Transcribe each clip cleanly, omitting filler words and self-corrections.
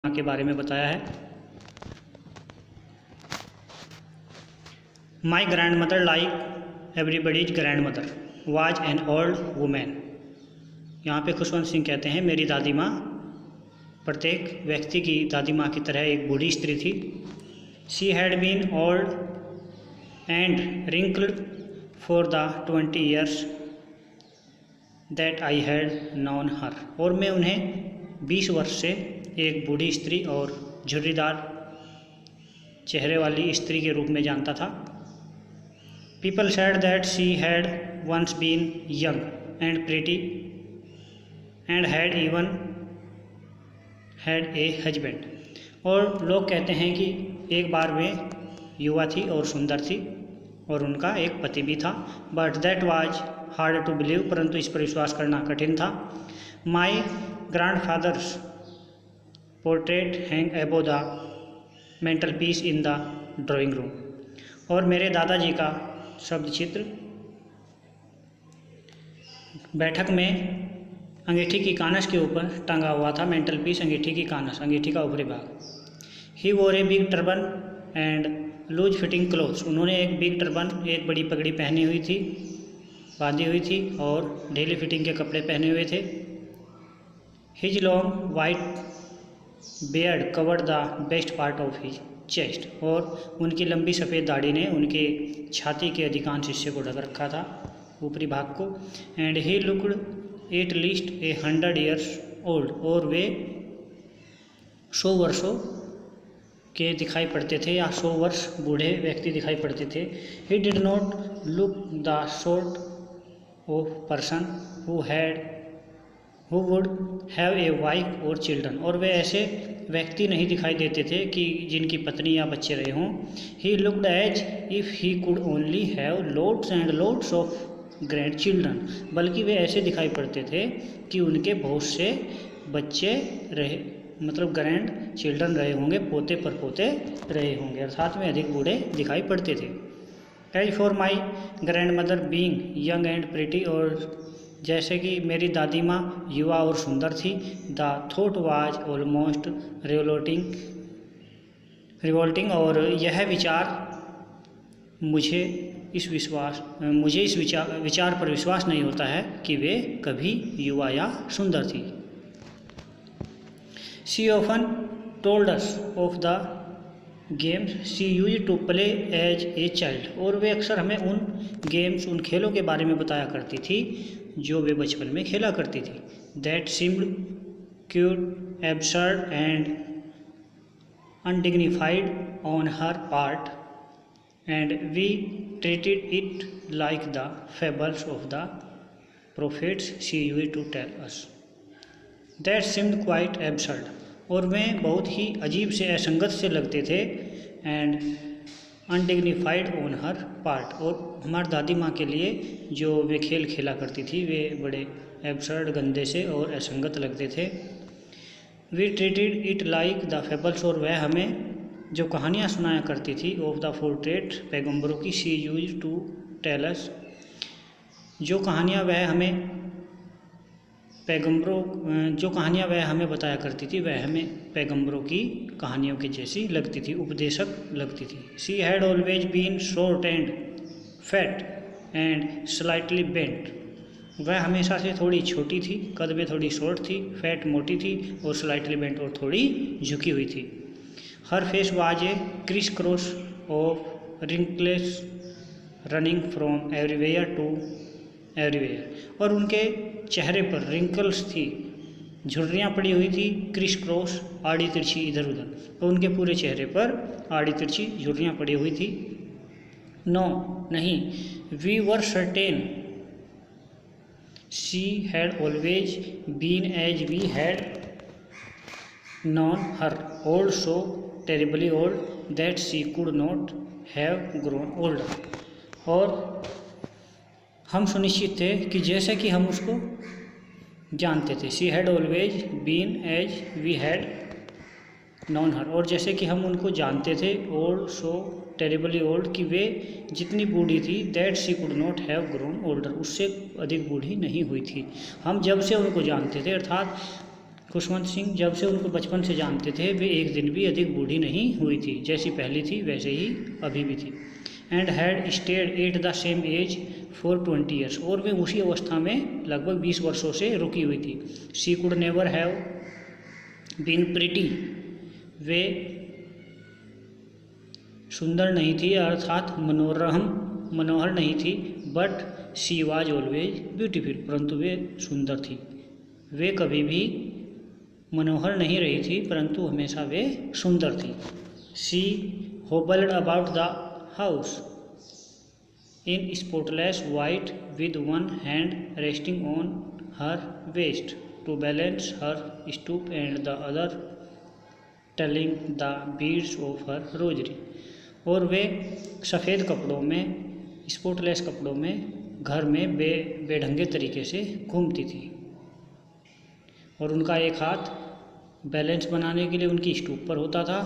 के बारे में बताया है। My grand mother like everybody's grand mother was an old women. यहाँ पे खुशवंत सिंह कहते हैं मेरी दादी माँ प्रत्येक व्यक्ति की दादी माँ की तरह एक बूढ़ी स्त्री थी। She had been old and wrinkled for the 20 years that I had known her. और मैं उन्हें 20 वर्ष से एक बूढ़ी स्त्री और झुर्रीदार चेहरे वाली स्त्री के रूप में जानता था। People said that she had once been young and pretty and had even had a husband. और लोग कहते हैं कि एक बार वे युवा थी और सुंदर थी और उनका एक पति भी था। But that was hard to believe, परंतु इस पर विश्वास करना कठिन था। My grandfather's portrait hang above the mantelpiece in the drawing room. और मेरे दादाजी का शब्द चित्र बैठक में अंगीठी की कानस के ऊपर टंगा हुआ था। मेंटल पीस अंगीठी की कानस, अंगीठी का ऊपरी भाग। He wore a big turban and loose fitting clothes. उन्होंने एक बिग टर्बन, एक बड़ी पगड़ी पहनी हुई थी, बांधी हुई थी और ढीली फिटिंग के कपड़े पहने हुए थे। His long white Baird covered the best part of his chest. और उनकी लंबी सफ़ेद दाढ़ी ने उनके छाती के अधिकांश हिस्से को ढक रखा था, ऊपरी भाग को। And he looked at least 100 years old. और वे 100 वर्षों के दिखाई पड़ते थे या 100 वर्ष बूढ़े व्यक्ति दिखाई पड़ते थे। He did not look the sort of person who would have a wife और चिल्ड्रन। और वे ऐसे व्यक्ति नहीं दिखाई देते थे कि जिनकी पत्नी या बच्चे रहे हों। He looked as if he could only have loads and loads of grandchildren. बल्कि वे ऐसे दिखाई पड़ते थे कि उनके बहुत से बच्चे रहे, मतलब ग्रैंड चिल्ड्रन रहे होंगे, पोते पर पोते रहे होंगे, अर्थात में अधिक बूढ़े दिखाई पड़ते थे। As for my grandmother being young and pretty. और जैसे कि मेरी दादी माँ युवा और सुंदर थी। The thought was almost revolting. और यह विचार मुझे इस विचार पर विश्वास नहीं होता है कि वे कभी युवा या सुंदर थी। She often told us of the games she used to play as a child. और वे अक्सर हमें उन खेलों के बारे में बताया करती थी जो वे बचपन में खेला करती थी। That seemed cute, absurd and undignified on her part and we treated it like the fables of the prophets she used to tell us. That seemed quite absurd. और वे बहुत ही अजीब से, असंगत से लगते थे। And undignified on her part. और हमारी दादी माँ के लिए जो वे खेल खेला करती थी वे बड़े एब्सर्ड, गंदे से और असंगत लगते थे। We treated it like the fables. और वह हमें जो कहानियाँ सुनाया करती थी ऑफ द पोर्ट्रेट पैगम्बरों की she used to tell us. जो कहानियाँ वह हमें बताया करती थी वह हमें पैगम्बरों की कहानियों के जैसी लगती थी, उपदेशक लगती थी। She had always been short and fat and slightly bent. वह हमेशा से थोड़ी छोटी थी, कद में थोड़ी शॉर्ट थी, फैट मोटी थी और स्लाइटली बेंट और थोड़ी झुकी हुई थी। Her face was a criss cross of wrinkles running from everywhere to everywhere. और उनके चेहरे पर रिंकल्स थी, झुर्रियाँ पड़ी हुई थी, क्रिस क्रॉस, आड़ी तिरछी इधर उधर। और उनके पूरे चेहरे पर आड़ी तिरछी झुर्रियाँ पड़ी हुई थी। नो नहीं, we were certain she had always been as we had known her old so terribly old that she could not have grown older. और हम सुनिश्चित थे कि जैसे कि हम उसको जानते थे, she had always been as we had known her. और जैसे कि हम उनको जानते थे, ओल्ड सो टेरिबली ओल्ड, कि वे जितनी बूढ़ी थी, that she could not have grown older, उससे अधिक बूढ़ी नहीं हुई थी। हम जब से उनको जानते थे, अर्थात खुशवंत सिंह जब से उनको बचपन से जानते थे वे एक दिन भी अधिक बूढ़ी नहीं हुई थी, जैसी पहली थी वैसे ही अभी भी थी। And had stayed at the same age for 20 years, और वे उसी अवस्था में लगभग 20 वर्षों से रुकी हुई थी। She could never have been pretty, वे सुंदर नहीं थी अर्थात मनोहर नहीं थी। But she was always beautiful, परंतु वे सुंदर थी। वे कभी भी मनोहर नहीं रही थी, परंतु हमेशा वे सुंदर थी। She hobbled about the house in spotless white with one hand resting on her waist to balance her stoop and the other telling the beads of her rosary. और वे सफ़ेद कपड़ों में, स्पॉटलेस कपड़ों में घर में बेढंगे तरीके से घूमती थी, और उनका एक हाथ बैलेंस बनाने के लिए उनकी स्टूप पर होता था,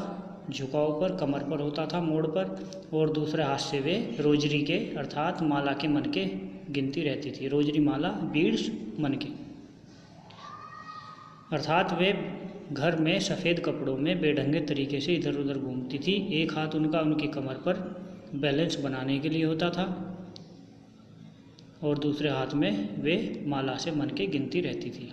झुकाव पर, कमर पर होता था, मोड़ पर, और दूसरे हाथ से वे रोजरी के अर्थात माला के मन के गिनती रहती थी। रोजरी, माला, बीड्स, मन के, अर्थात वे घर में सफ़ेद कपड़ों में बेढंगे तरीके से इधर उधर घूमती थी। एक हाथ उनका उनकी कमर पर बैलेंस बनाने के लिए होता था, और दूसरे हाथ में वे माला से मन के गिनती रहती थी।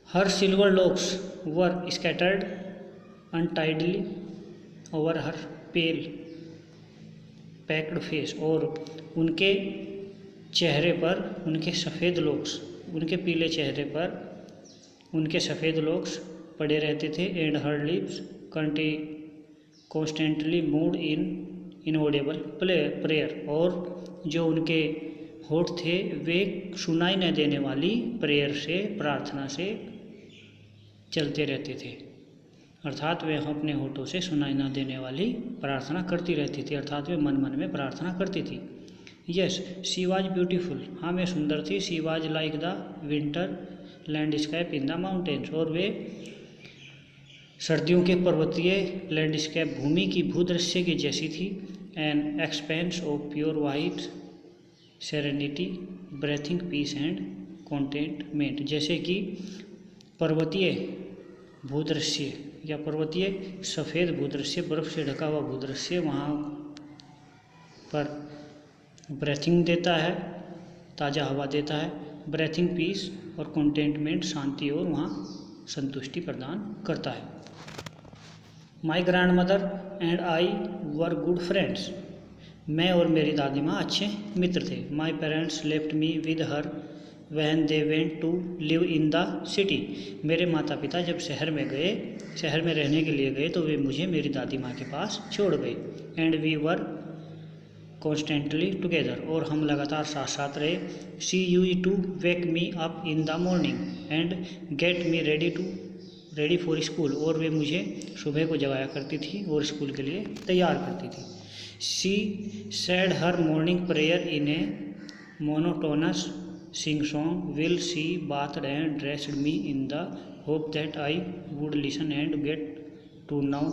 हर सिल्वर लॉक्स वर स्कैटर्ड अनटाइडली ओवर हर पेल पैक्ड फेस, और उनके चेहरे पर उनके सफ़ेद लॉक्स, उनके पीले चेहरे पर उनके सफ़ेद लॉक्स पड़े रहते थे। And her lips constantly moved in inaudible prayer, और जो उनके होठ थे वे सुनाई न देने वाली प्रेयर से, प्रार्थना से चलते रहते थे, अर्थात वे अपने होठों से सुनाई न देने वाली प्रार्थना करती रहती थी, अर्थात वे मन मन में प्रार्थना करती थी। यस शी वाज ब्यूटीफुल, हाँ वे सुंदर थी। She was like the winter landscape in the mountains, और वे सर्दियों के पर्वतीय लैंडस्केप भूमि की भूदृश्य की जैसी थी। An expanse of pure white serenity breathing peace and contentment, जैसे कि पर्वतीय भूदृश्य या पर्वतीय सफ़ेद भूदृश्य, बर्फ़ से ढका हुआ भूदृश्य वहाँ पर ब्रेथिंग देता है, ताज़ा हवा देता है, ब्रेथिंग पीस और कॉन्टेंटमेंट शांति और वहाँ संतुष्टि प्रदान करता है। My grandmother and I were good friends, मैं और मेरी दादी माँ अच्छे मित्र थे। My parents left me with her when they went to live in the city, मेरे माता पिता जब शहर में रहने के लिए गए तो वे मुझे मेरी दादी माँ के पास छोड़ गए। And we were constantly together, और हम लगातार साथ साथ रहे। She used to wake me up in the morning and get me ready for school, और वे मुझे सुबह को जगाया करती थी और स्कूल के लिए तैयार करती थी। She said her morning prayer in A monotonous sing song will she bathed and dressed me in the hope that I would listen and get to know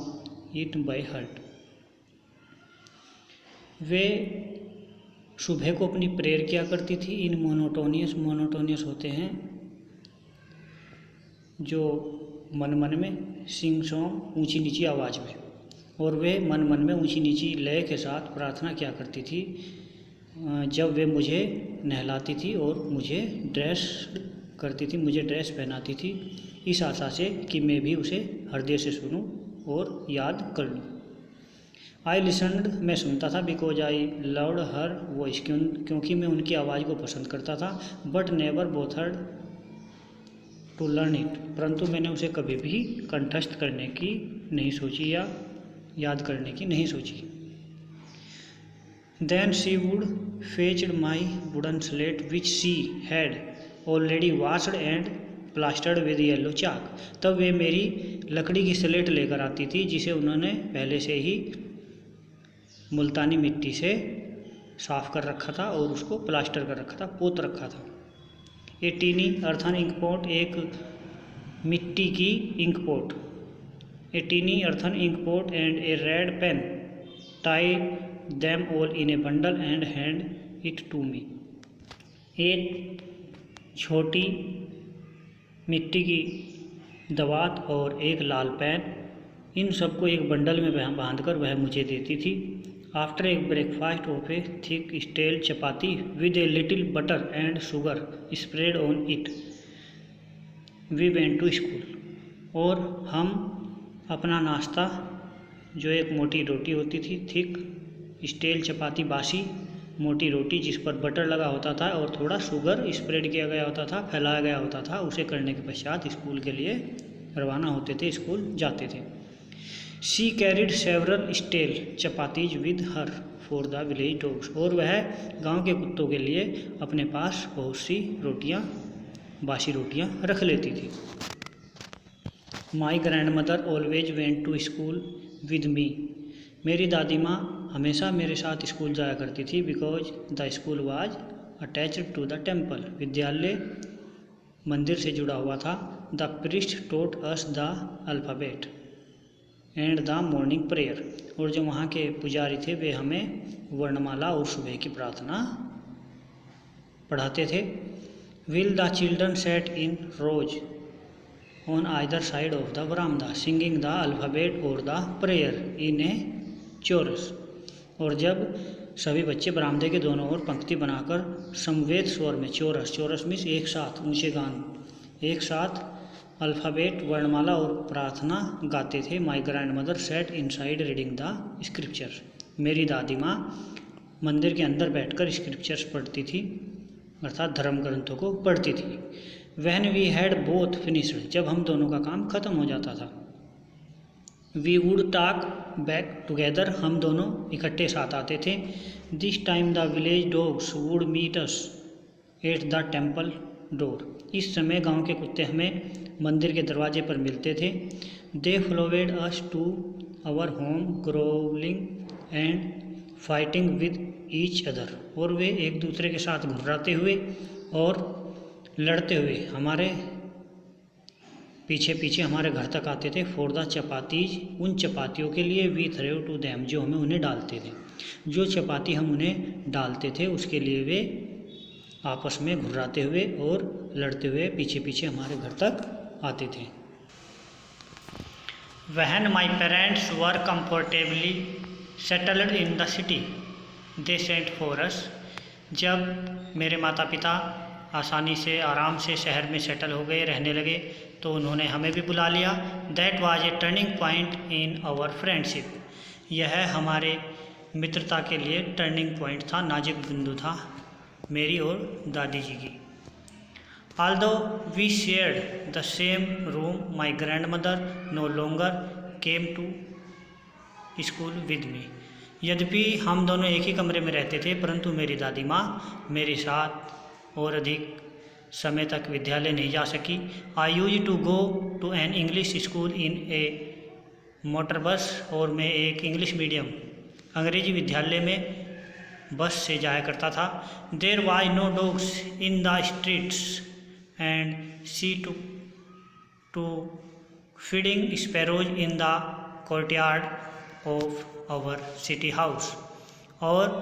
it by heart। वे सुबह को अपनी prayer किया करती थी इन monotonous होते हैं जो मन मन में, सिंग सॉन्ग ऊंची नीची आवाज़ में, और वे मन मन में ऊंची नीची लय के साथ प्रार्थना किया करती थी जब वे मुझे नहलाती थी और मुझे ड्रेस करती थी, मुझे ड्रेस पहनाती थी, इस आशा से कि मैं भी उसे हृदय से सुनूं और याद कर लूँ। आई लिसनड, मैं सुनता था, because I loved her voice, क्योंकि मैं उनकी आवाज़ को पसंद करता था। But never bothered to learn it, परंतु मैंने उसे कभी भी कंठस्थ करने की नहीं सोची या याद करने की नहीं सोची। Then she would fetched my wooden slate which she had already washed and plastered with yellow chalk, तब वे मेरी लकड़ी की स्लेट लेकर आती थी जिसे उन्होंने पहले से ही मुल्तानी मिट्टी से साफ़ कर रखा था और उसको प्लास्टर कर रखा था, पोत रखा था। A tiny earthen ink pot, एक मिट्टी की ink pot. A tiny earthen ink pot and a red pen, tie them all in a bundle and hand it to me। एक छोटी मिट्टी की दवात और एक लाल पेन, इन सबको एक बंडल में बांधकर वह मुझे देती थी। आफ्टर एक breakfast of a thick stale chapati with a little butter and sugar spread on it we went to school. और हम अपना नाश्ता, जो एक मोटी रोटी होती थी, थिक स्टेल चपाती, बासी मोटी रोटी जिस पर बटर लगा होता था और थोड़ा शुगर स्प्रेड किया गया होता था, फैलाया गया होता था, उसे करने के पश्चात स्कूल के लिए रवाना होते थे, स्कूल जाते थे। She carried several stale chapatis with her for the village dogs. और वह गांव के कुत्तों के लिए अपने पास बहुत सी रोटियां, बासी रोटियां रख लेती थी। My grandmother always went to school with me. मेरी दादी माँ हमेशा मेरे साथ स्कूल जाया करती थी। Because the school was attached to the temple. विद्यालय मंदिर से जुड़ा हुआ था। The priest taught us the alphabet and the morning prayer. और जो वहाँ के पुजारी थे वे हमें वर्णमाला और सुबह की प्रार्थना पढ़ाते थे। Will the children set in rows on either side of the बरामदा सिंगिंग द अल्फ़ाबेट और the prayer in a chorus. और जब सभी बच्चे बरामदे के दोनों ओर पंक्ति बनाकर समवेत स्वर में, चोरस मीन्स एक साथ, ऊंचे गान, एक साथ अल्फ़ाबेट, वर्णमाला और प्रार्थना गाते थे। My grand mother said inside reading the scriptures. मेरी दादी माँ मंदिर के अंदर बैठकर स्क्रिप्चर्स पढ़ती थी, अर्थात धर्म ग्रंथों को पढ़ती थी। When we had both finished, जब हम दोनों का काम खत्म हो जाता था। We would talk back together, हम दोनों इकट्ठे साथ आते थे। This time the village dogs would meet us at the temple door. इस समय गांव के कुत्ते हमें मंदिर के दरवाजे पर मिलते थे। They followed us to our home growling and fighting with each other. और वे एक दूसरे के साथ घुर्राते हुए और लड़ते हुए हमारे पीछे पीछे हमारे घर तक आते थे। फॉर द चपातीज, उन चपातियों के लिए, वी थ्रेव टू दैम, जो हमें उन्हें डालते थे। जो चपाती हम उन्हें डालते थे उसके लिए वे आपस में घुर्राते हुए और लड़ते हुए पीछे पीछे हमारे घर तक आते थे। When my parents were comfortably settled in the city, they sent for us. जब मेरे माता पिता आसानी से, आराम से शहर में सेटल हो गए, रहने लगे, तो उन्होंने हमें भी बुला लिया। That was a turning point in our friendship. यह हमारे मित्रता के लिए टर्निंग पॉइंट था, नाजुक बिंदु था मेरी और दादी जी की। Although we shared the same room, my grandmother no longer came to school with me. यद्यपि हम दोनों एक ही कमरे में रहते थे, परंतु मेरी दादी माँ मेरे साथ और अधिक समय तक विद्यालय नहीं जा सकी। I used to go to an English school in a motor बस, और मैं एक इंग्लिश मीडियम अंग्रेजी विद्यालय में बस से जाया करता था। There was no dogs in the streets and she took to feeding sparrows in the courtyard of our city house. और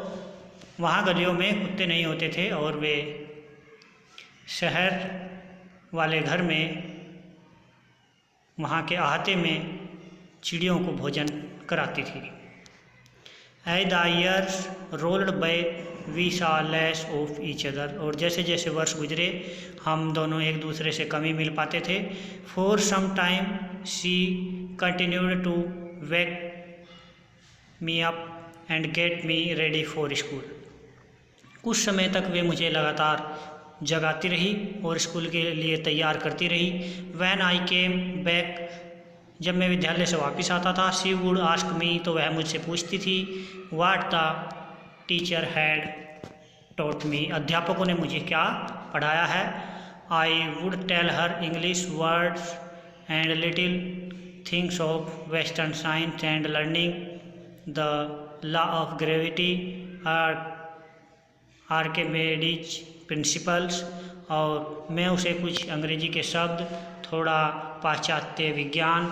वहाँ गलियों में कुत्ते नहीं होते थे और वे शहर वाले घर में, वहाँ के अहाते में चिड़ियों को भोजन कराती थी। As the years rolled by, we saw less of each other. और जैसे जैसे वर्ष गुजरे हम दोनों एक दूसरे से कम ही मिल पाते थे। For some time she continued to wake me up and get me ready for school. कुछ समय तक वे मुझे लगातार जगाती रही और स्कूल के लिए तैयार करती रही। When I came back, जब मैं विद्यालय से वापस आता था, she would ask me, तो वह मुझसे पूछती थी, what the teacher had taught me, अध्यापकों ने मुझे क्या पढ़ाया है। I would tell her English words and little things of Western science and learning the law of gravity, Archimedes principles। और मैं उसे कुछ अंग्रेजी के शब्द, थोड़ा पाश्चात्य विज्ञान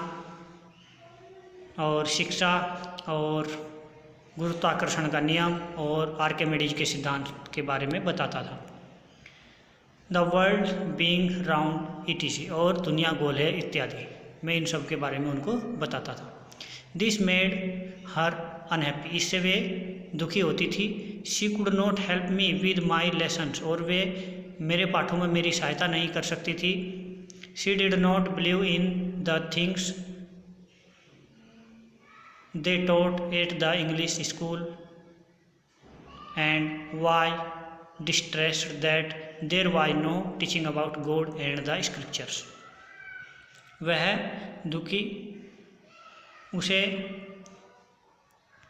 और शिक्षा और गुरुत्वाकर्षण का नियम और आर्किमिडीज के सिद्धांत के बारे में बताता था। The world being round etc और दुनिया गोल है इत्यादि। मैं इन सब के बारे में उनको बताता था। दिस मेड हर अनहैप्पी, इससे वे दुखी होती थी। She could not help me with my lessons, और वे मेरे पाठों में मेरी सहायता नहीं कर सकती थी। She did not believe in the things they taught at the English school and was distressed that there was no teaching about God and the scriptures। वह दुखी, उसे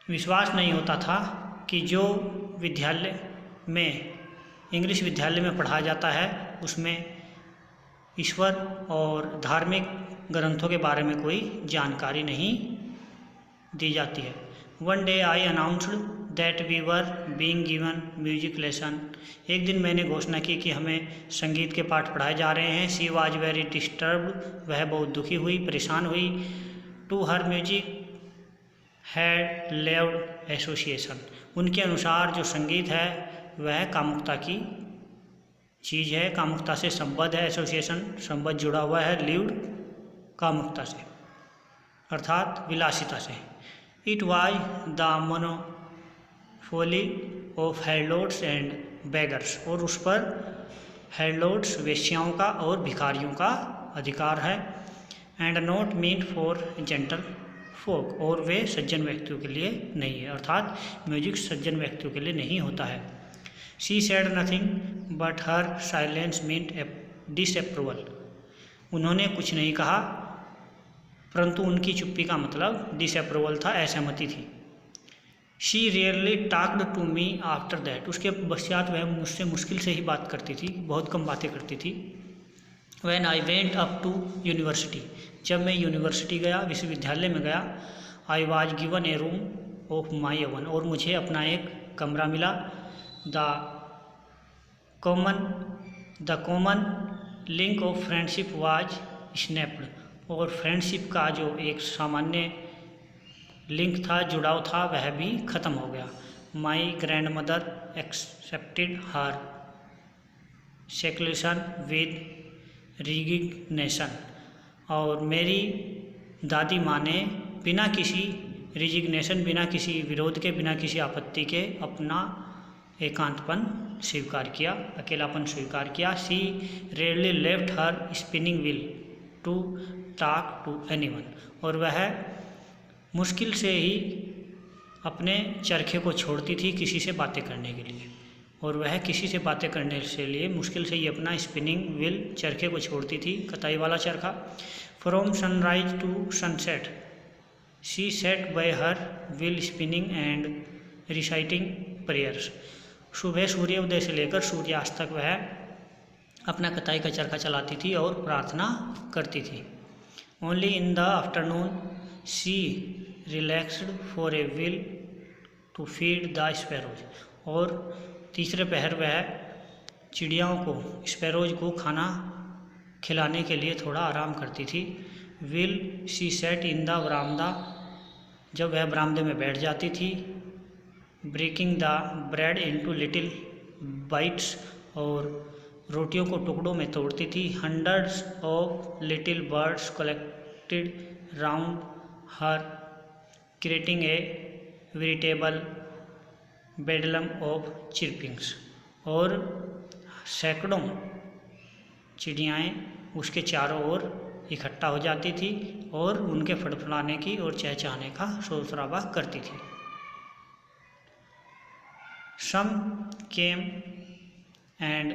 विश्वास नहीं होता था कि जो विद्यालय में, इंग्लिश विद्यालय में पढ़ाया जाता है उसमें ईश्वर और धार्मिक ग्रंथों के बारे में कोई जानकारी नहीं दी जाती है। One day I announced that we were being given music lesson, एक दिन मैंने घोषणा की कि हमें संगीत के पाठ पढ़ाए जा रहे हैं। शी वाज वेरी डिस्टर्ब्ड, वह बहुत दुखी हुई, परेशान हुई। To her music had lewd association, उनके अनुसार जो संगीत है वह कामुकता की चीज़ है, कामुकता से संबद्ध है। एसोसिएशन संबद्ध जुड़ा हुआ है, लिव्ड कामुकता से अर्थात विलासिता से। It was the monopoly of harlots and beggars, और उस पर हेडलॉर्ड्स वेश्याओं का और भिखारियों का अधिकार है। And not mean for gentle folk, और वे सज्जन व्यक्तियों के लिए नहीं है, अर्थात म्यूजिक सज्जन व्यक्तियों के लिए नहीं होता है। She said nothing but her silence meant disapproval, उन्होंने कुछ नहीं कहा परंतु उनकी चुप्पी का मतलब डिसअप्रूवल था, असहमति थी। She rarely talked to me after that, उसके पश्चात वह मुझसे मुश्किल से ही बात करती थी, बहुत कम बातें करती थी। When I went up to university, जब मैं यूनिवर्सिटी गया, विश्वविद्यालय में गया। I was given a room of my own, और मुझे अपना एक कमरा मिला। The common link of friendship was snapped, और फ्रेंडशिप का जो एक सामान्य लिंक था, जुड़ाव था, वह भी ख़त्म हो गया। My grandmother accepted her seclusion with resignation, और मेरी दादी माँ ने बिना किसी रिजिग्नेशन, बिना किसी विरोध के, बिना किसी आपत्ति के अपना एकांतपन स्वीकार किया, अकेलापन स्वीकार किया। She rarely left her spinning wheel to talk to anyone, और वह मुश्किल से ही अपने चरखे को छोड़ती थी किसी से बातें करने के लिए, और वह किसी से बातें करने के लिए मुश्किल से ही अपना स्पिनिंग व्हील चरखे को छोड़ती थी, कताई वाला चरखा। From sunrise to sunset she sat by her wheel spinning and reciting prayers, सुबह सूर्योदय से लेकर सूर्यास्त तक वह अपना कताई का चरखा चलाती थी और प्रार्थना करती थी। Only in the afternoon she relaxed for a while to feed the sparrows, और तीसरे पहर वह चिड़ियाओं को, स्पैरोज को खाना खिलाने के लिए थोड़ा आराम करती थी। While she sat in the verandah, जब वह बरामदे में बैठ जाती थी। Breaking the bread into little bites, और रोटियों को टुकड़ों में तोड़ती थी। Hundreds of little birds collected round her creating a veritable bedlam of chirpings, और सैकड़ों चिड़ियाएँ उसके चारों ओर इकट्ठा हो जाती थी और उनके फड़फड़ाने की और चहचहाने का शोर शराबा करती थी। Some came and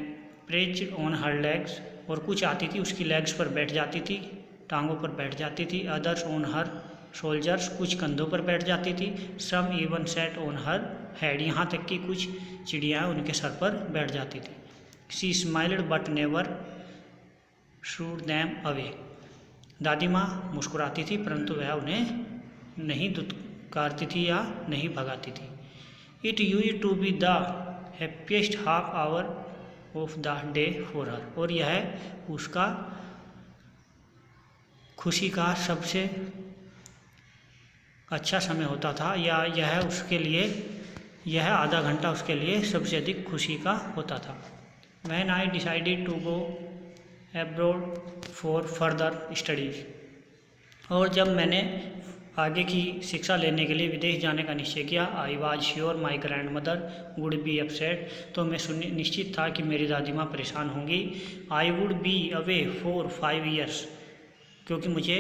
perched on her legs, और कुछ आती थी उसकी लेग्स पर बैठ जाती थी, टांगों पर बैठ जाती थी। अदर्स ऑन हर शोल्जर्स, कुछ कंधों पर बैठ जाती थी। Some even sat on her head, यहाँ तक कि कुछ चिड़ियाँ उनके सर पर बैठ जाती थी। She smiled but never should them away, दादी माँ मुस्कुराती थी परंतु वह उन्हें नहीं दुत्कारती थी या नहीं भगाती थी। It used to be the happiest half hour of the day for her, और यह उसका खुशी का सबसे अच्छा समय होता था, या यह उसके लिए, यह आधा घंटा उसके लिए सबसे अधिक खुशी का होता था। When I decided to go abroad for further studies, और जब मैंने आगे की शिक्षा लेने के लिए विदेश जाने का निश्चय किया, I was sure my grand mother would be upset, तो मैं निश्चित था कि मेरी दादी माँ परेशान होंगी। I would be away for 5 years, क्योंकि मुझे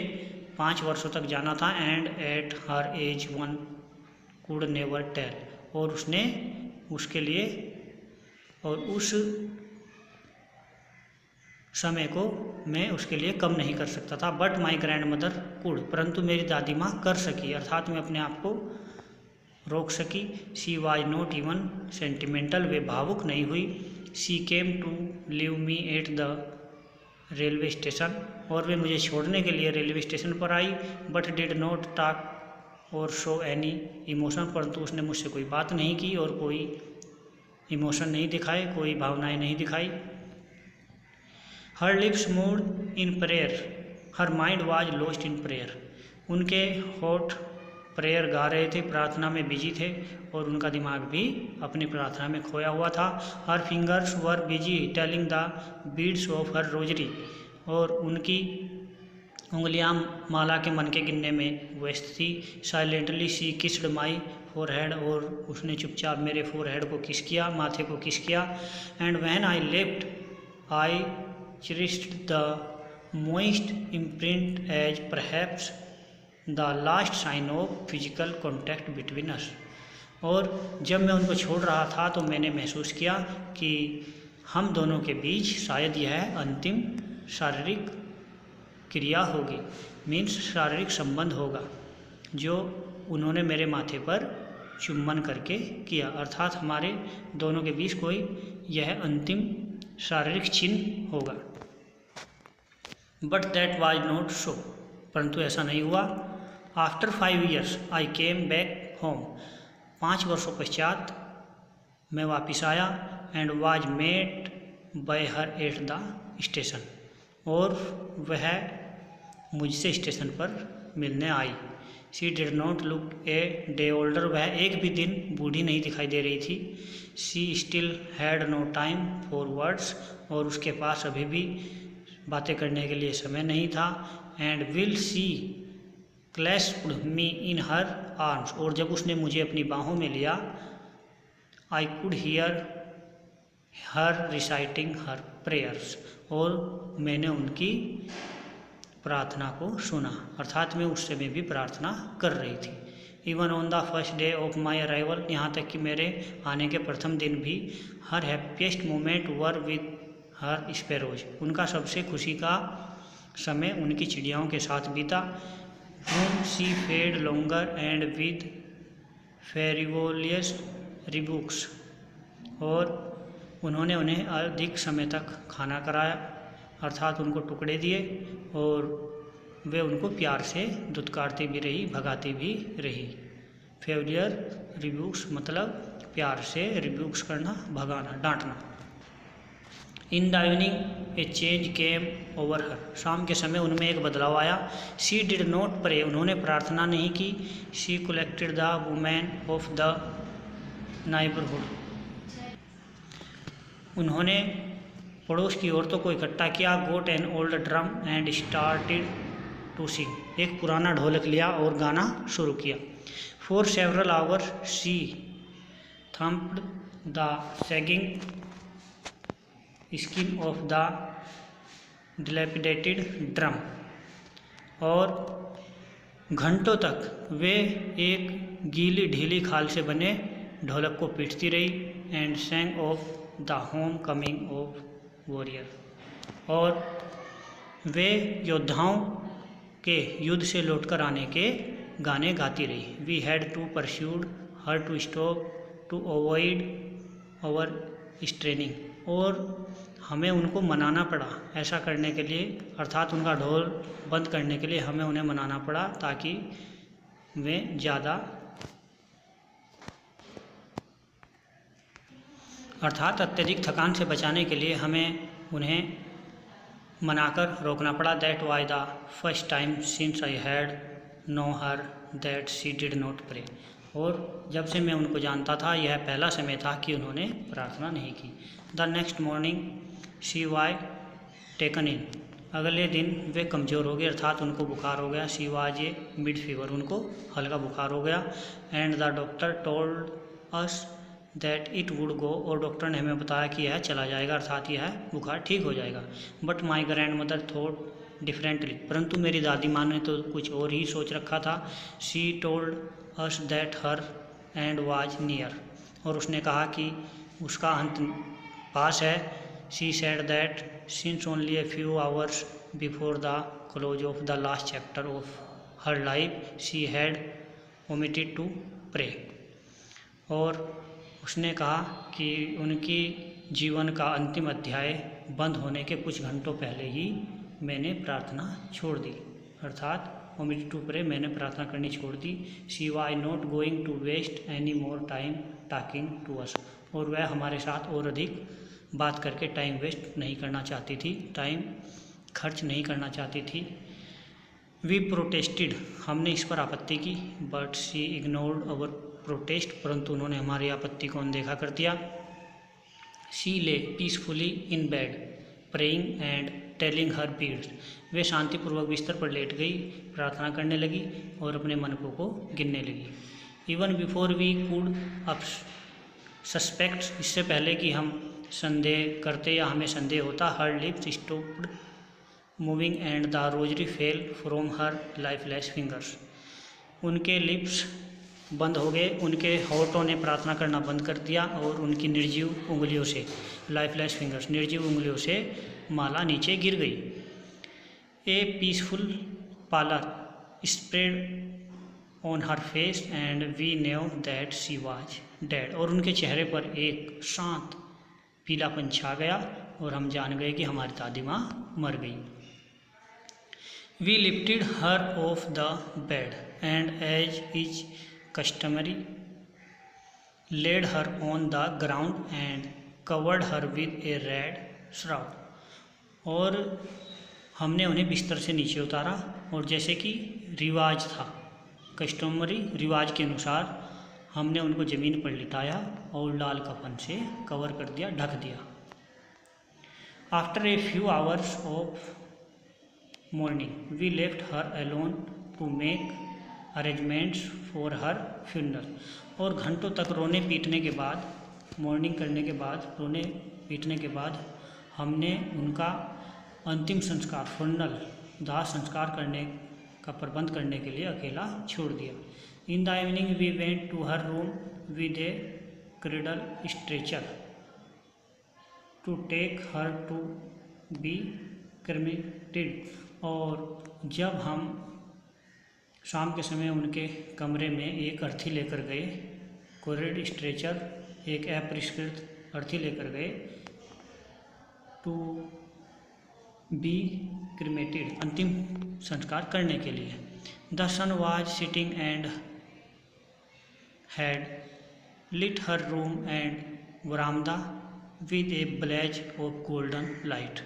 5 वर्षों तक जाना था। And at her age one could never tell, और उसके लिए और उस समय को मैं उसके लिए कम नहीं कर सकता था। But my grand mother could, परंतु मेरी दादी माँ कर सकी, अर्थात मैं अपने आप को रोक सकी। She was not even sentimental, वे भावुक नहीं हुई। She came to leave me at the railway station, और वे मुझे छोड़ने के लिए रेलवे स्टेशन पर आई। बट डिड नॉट टॉक और शो एनी इमोशन, परंतु उसने मुझसे कोई बात नहीं की और कोई इमोशन नहीं दिखाए, कोई भावनाएं नहीं दिखाई। हर lips moved in prayer, her mind was lost in prayer, उनके होठ प्रेयर गा रहे थे, प्रार्थना में बिजी थे, और उनका दिमाग भी अपनी प्रार्थना में खोया हुआ था। हर fingers were busy telling the beads of her rosary, और उनकी उंगलियां माला के मन के गिनने में व्यस्त थी। Silently she kissed my forehead, और उसने चुपचाप मेरे फोरहेड को किस किया, माथे को किस किया। And when I left I cherished the moist imprint as perhaps the last sign of physical contact between us, और जब मैं उनको छोड़ रहा था तो मैंने महसूस किया कि हम दोनों के बीच शायद यह अंतिम शारीरिक क्रिया होगी, मीन्स शारीरिक संबंध होगा, जो उन्होंने मेरे माथे पर चुम्बन करके किया, अर्थात हमारे दोनों के बीच कोई यह अंतिम शारीरिक चिन्ह होगा। But that was not so, परंतु ऐसा नहीं हुआ। After 5 years I came back home, 5 वर्षों पश्चात मैं वापस आया। And was met by her at the station, और वह मुझसे स्टेशन पर मिलने आई। She did not look a day older, वह एक भी दिन बूढ़ी नहीं दिखाई दे रही थी। She still had no time for words, और उसके पास अभी भी बातें करने के लिए समय नहीं था। And while she clasped me in her arms, और जब उसने मुझे अपनी बाहों में लिया, I could hear her reciting her prayers, और मैंने उनकी प्रार्थना को सुना, अर्थात मैं उस समय भी प्रार्थना कर रही थी। Even on the first day of my arrival, यहाँ तक कि मेरे आने के प्रथम दिन भी, her happiest moment were with her sparrows, उनका सबसे खुशी का समय उनकी चिड़ियाओं के साथ बीता। whom she fed longer and with frivolous rebukes, और उन्होंने उन्हें अधिक समय तक खाना कराया, अर्थात उनको टुकड़े दिए, और वे उनको प्यार से दुत्कारती भी रही, भगाती भी रही। फेवलियर रिब्यूक्स मतलब प्यार से, रिब्यूक्स करना, भगाना, डांटना। In the evening a change came over her, शाम के समय उनमें एक बदलाव आया। शी डिड नॉट प्रे, उन्होंने प्रार्थना नहीं की। She collected the women of the neighbourhood, उन्होंने पड़ोस की औरतों को इकट्ठा किया। Got an old drum and started to sing, एक पुराना ढोलक लिया और गाना शुरू किया। For several hours she thumped the sagging skin of the dilapidated drum, और घंटों तक वे एक गीली ढीली खाल से बने ढोलक को पीटती रही। And सैंग of the home coming of warrior, और वे योद्धाओं के युद्ध से लौटकर आने के गाने गाती रही। We had to persuade her to stop to avoid our straining, और हमें उनको मनाना पड़ा ऐसा करने के लिए, अर्थात उनका ढोल बंद करने के लिए हमें उन्हें मनाना पड़ा, ताकि वे ज़्यादा, अर्थात अत्यधिक थकान से बचाने के लिए हमें उन्हें मनाकर रोकना पड़ा। That was the first time since I had known her that she did not pray, और जब से मैं उनको जानता था यह पहला समय था कि उन्होंने प्रार्थना नहीं की। The next morning she was taken in. अगले दिन वे कमज़ोर हो गए, अर्थात उनको बुखार हो गया। She was a mid fever, उनको हल्का बुखार हो गया। And the doctor told us that it would go, और डॉक्टर ने हमें बताया कि यह चला जाएगा, अर्थात यह बुखार ठीक हो जाएगा। But my grand mother thought differently, परंतु मेरी दादी माँ ने तो कुछ और ही सोच रखा था। She told us that her end was near, और उसने कहा कि उसका अंत पास है। She said that since only a few hours before the close of the last chapter of her life she had omitted to pray, और उसने कहा कि उनकी जीवन का अंतिम अध्याय बंद होने के कुछ घंटों पहले ही मैंने प्रार्थना छोड़ दी, अर्थात ओमिटेड टू प्रे, मैंने प्रार्थना करनी छोड़ दी। She was not going to waste any more time talking to us, और वह हमारे साथ और अधिक बात करके टाइम वेस्ट नहीं करना चाहती थी, टाइम खर्च नहीं करना चाहती थी। वी प्रोटेस्टेड, हमने इस पर आपत्ति की। But she ignored our protest, परंतु उन्होंने हमारी आपत्ति को अनदेखा कर दिया। She lay peacefully in bed praying and telling her beads, वे शांतिपूर्वक बिस्तर पर लेट गई, प्रार्थना करने लगी और अपने मनकों को गिनने लगी। Even before we could up suspects, इससे पहले कि हम संदेह करते या हमें संदेह होता, हर lips stopped moving and the rosary fell from her lifeless fingers, उनके लिप्स बंद हो गए, उनके होठों ने प्रार्थना करना बंद कर दिया और उनकी निर्जीव उंगलियों से, लाइफलेस फिंगर्स, निर्जीव उंगलियों से माला नीचे गिर गई। A peaceful pallor spread on her face and we knew that she was dead, और उनके चेहरे पर एक शांत पीलापन छा गया और हम जान गए कि हमारी दादी माँ मर गई। We lifted her off the bed and as is customary laid her on the ground and covered her with a red shroud, और हमने उन्हें बिस्तर से नीचे उतारा और जैसे कि रिवाज था, कस्टमरी रिवाज के अनुसार हमने उनको ज़मीन पर लिटाया और लाल कफन से कवर कर दिया, ढक दिया। After a few hours of mourning we left her alone to make arrangements for her funeral, और घंटों तक रोने पीटने के बाद, मॉर्निंग करने के बाद, रोने पीटने के बाद हमने उनका अंतिम संस्कार, फ्यूनरल दाह संस्कार करने का प्रबंध करने के लिए अकेला छोड़ दिया। In the evening we went to her room with a cradle stretcher to take her to be cremated, और जब हम शाम के समय उनके कमरे में एक अर्थी लेकर गए, कोरेड स्ट्रेचर, एक अपरिष्कृत अर्थी लेकर गए, टू बी क्रीमेटेड, अंतिम संस्कार करने के लिए। The sun was setting and had lit her room and verandah with a blaze of golden light,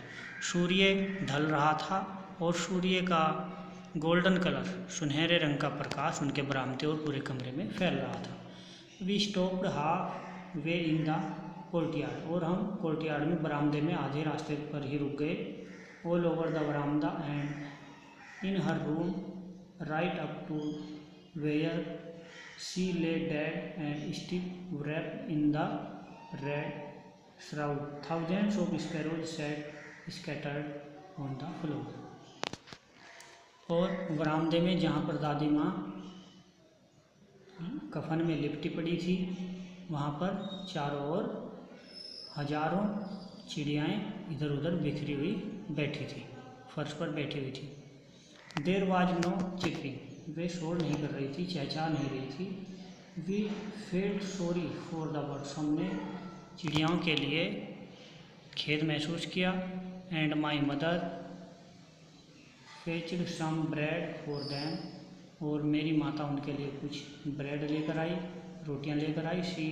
सूर्य ढल रहा था और सूर्य का गोल्डन कलर, सुनहरे रंग का प्रकाश उनके बरामदे और पूरे कमरे में फैल रहा था। We stopped half way in the courtyard, और हम कोर्टयार्ड में, बरामदे में आधे रास्ते पर ही रुक गए। All over the veranda and in her room right up to where she lay dead and still wrapped in the red shroud, thousands of sparrows sat scattered on the floor, और बरामदे में जहाँ पर दादी माँ कफन में लिपटी पड़ी थी, वहाँ पर चारों ओर हजारों चिड़ियाएँ इधर उधर बिखरी हुई बैठी थी, फर्श पर बैठी हुई थी। देर वाज नो चिपिंग, वे शोर नहीं कर रही थी, चहचहा नहीं रही थी। We felt sorry for the birds, हमने चिड़ियाओं के लिए खेद महसूस किया। And my mother fetched some bread for them, और मेरी माता उनके लिए कुछ ब्रेड लेकर आई, रोटियां लेकर आई। She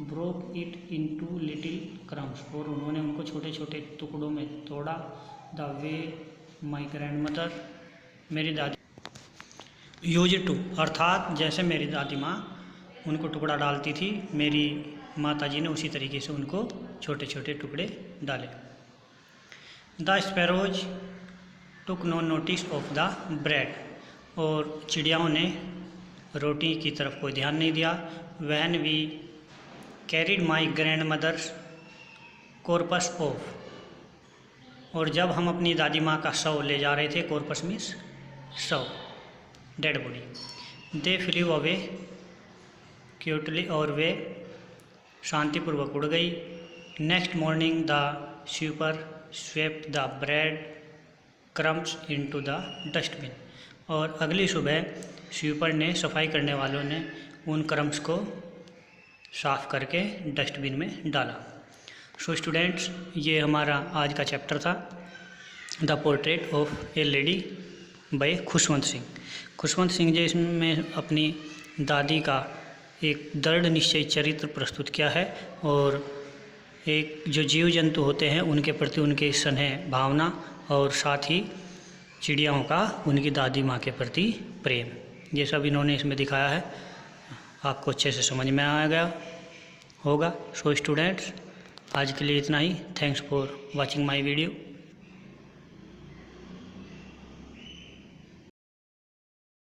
broke it into little crumbs, और उन्होंने उनको छोटे छोटे टुकड़ों में तोड़ा। The way my grandmother, मेरी दादी यूज टू, अर्थात जैसे मेरी दादी माँ उनको टुकड़ा डालती थी, मेरी माताजी ने उसी तरीके से उनको छोटे छोटे टुकड़े डाले। The sparrows took no notice of the bread, और चिड़ियाओं ने रोटी की तरफ कोई ध्यान नहीं दिया। When we carried my grandmother's corpse off, और जब हम अपनी दादी माँ का शव ले जा रहे थे, कॉर्पस मीन्स शव, डेड बॉडी, दे फ्लू अवे क्यूटली, और वे शांतिपूर्वक उड़ गई। Next morning the sweeper swept the bread crumbs into the dustbin, और अगली सुबह स्वीपर ने, सफाई करने वालों ने, उन क्रम्स को साफ करके डस्टबिन में डाला। सो स्टूडेंट्स, ये हमारा आज का चैप्टर था, the portrait of a lady by Khushwant Singh. Khushwant Singh ji इसमें अपनी दादी का एक दृढ़ निश्चयी चरित्र प्रस्तुत किया है, और एक जो जीव जंतु होते हैं उनके प्रति उनके स्नेह भावना, और साथ ही चिड़ियाओं का उनकी दादी माँ के प्रति प्रेम, ये सब इन्होंने इसमें दिखाया है। आपको अच्छे से समझ में आ गया होगा। सो स्टूडेंट्स, आज के लिए इतना ही। Thanks for watching my video.